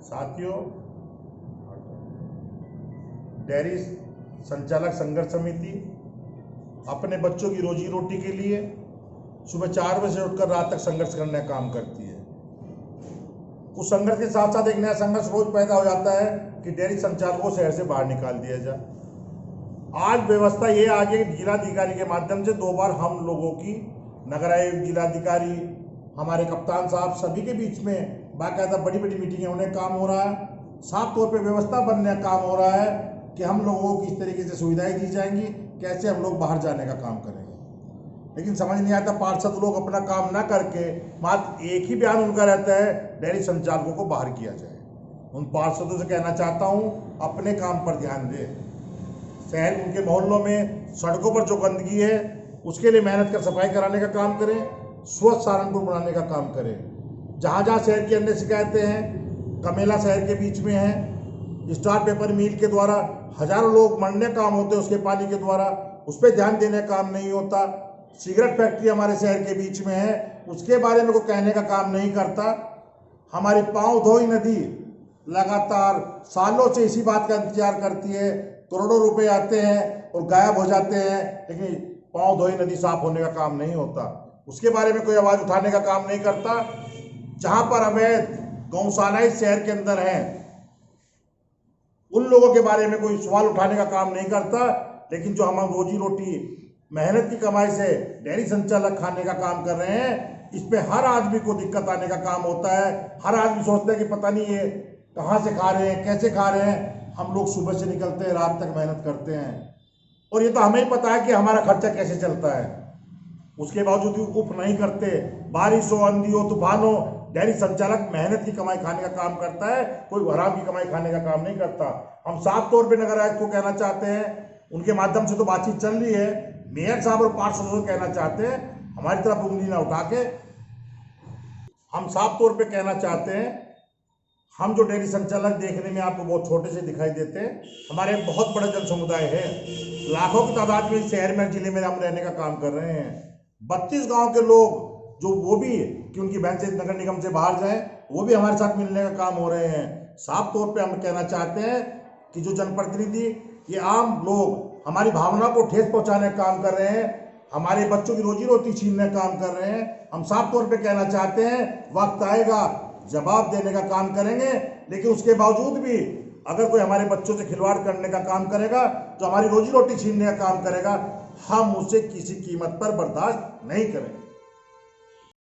साथियों, डेयरी संचालक संघर्ष समिति अपने बच्चों की रोजी रोटी के लिए सुबह 4 बजे से उठकर रात तक संघर्ष करने का काम करती है। उस संघर्ष के साथ साथ एक नया संघर्ष रोज पैदा हो जाता है कि डेयरी संचालकों को शहर से बाहर निकाल दिया जाए। आज व्यवस्था ये आ गई, जिलाधिकारी के माध्यम से 2 बार हम लोगों की नगर आयुक्त, जिलाधिकारी, हमारे कप्तान साहब सभी के बीच में बाकायदा बड़ी बड़ी मीटिंगें होने का काम हो रहा है। साफ तौर पे व्यवस्था बनने का काम हो रहा है कि हम लोगों को किस तरीके से सुविधाएं दी जाएंगी, कैसे हम लोग बाहर जाने का काम करेंगे। लेकिन समझ नहीं आता, पार्षद लोग अपना काम ना करके मात्र एक ही बयान उनका रहता है, डेयरी संचालकों को बाहर किया जाए। उन पार्षदों से कहना चाहता हूँ, अपने काम पर ध्यान दें। शहर, उनके मोहल्लों में सड़कों पर जो गंदगी है उसके लिए मेहनत कर सफाई कराने का काम करें, स्वच्छ सहारनपुर बनाने का काम करें। जहाँ जहाँ शहर की अन्य शिकायतें हैं, कमेला शहर के बीच में है, स्टार पेपर मिल के द्वारा हजारों लोग मरने काम होते हैं उसके पानी के द्वारा, उस पर ध्यान देने का काम नहीं होता। सिगरेट फैक्ट्री हमारे शहर के बीच में है, उसके बारे में कोई कहने का काम नहीं करता। हमारी पाँव धोई नदी लगातार सालों से इसी बात का इंतजार करती है, करोड़ों रुपए आते हैं और गायब हो जाते हैं, लेकिन पाँव धोई नदी साफ होने का काम नहीं होता। उसके बारे में कोई आवाज़ उठाने का काम नहीं करता। जहाँ पर अवैध गौशालाएं शहर के अंदर हैं, उन लोगों के बारे में कोई सवाल उठाने का काम नहीं करता। लेकिन जो हम रोजी रोटी मेहनत की कमाई से डेयरी संचालक खाने का काम कर रहे हैं, इस पे हर आदमी को दिक्कत आने का काम होता है। हर आदमी सोचता है कि पता नहीं ये कहाँ से खा रहे हैं, कैसे खा रहे हैं। हम लोग सुबह से निकलते हैं, रात तक मेहनत करते हैं और ये तो हमें ही पता है कि हमारा खर्चा कैसे चलता है। उसके बावजूद भी उफ नहीं करते। बारिश हो, आंधी हो, तूफान हो, डेयरी संचालक मेहनत की कमाई खाने का काम करता है, कोई हराम की कमाई खाने का काम नहीं करता। हम साफ तौर पे नगर आयुक्त को कहना चाहते हैं, उनके माध्यम से तो बातचीत चल रही है, मेयर साहब और पार्षदों को कहना चाहते हैं, हमारी तरफ उंगली ना उठा के। हम साफ तौर पे कहना चाहते हैं, हम जो डेयरी संचालक देखने में आपको बहुत छोटे से दिखाई देते हैं, हमारे एक बहुत बड़ा जन समुदाय है। लाखों की तादाद में शहर में, जिले में हम रहने का काम कर रहे हैं। 32 गांव के लोग जो वो भी कि उनकी बहन से नगर निगम से बाहर जाएं, वो भी हमारे साथ मिलने का काम हो रहे हैं। साफ तौर पे हम कहना चाहते हैं कि जो जनप्रतिनिधि, ये आम लोग हमारी भावना को ठेस पहुंचाने का काम कर रहे हैं, हमारे बच्चों की रोजी रोटी छीनने का काम कर रहे हैं। हम साफ तौर पे कहना चाहते हैं, वक्त आएगा जवाब देने का काम करेंगे। लेकिन उसके बावजूद भी अगर कोई हमारे बच्चों से खिलवाड़ करने का काम करेगा, जो हमारी रोजी रोटी छीनने का काम करेगा, हम उसे किसी कीमत पर बर्दाश्त नहीं करेंगे।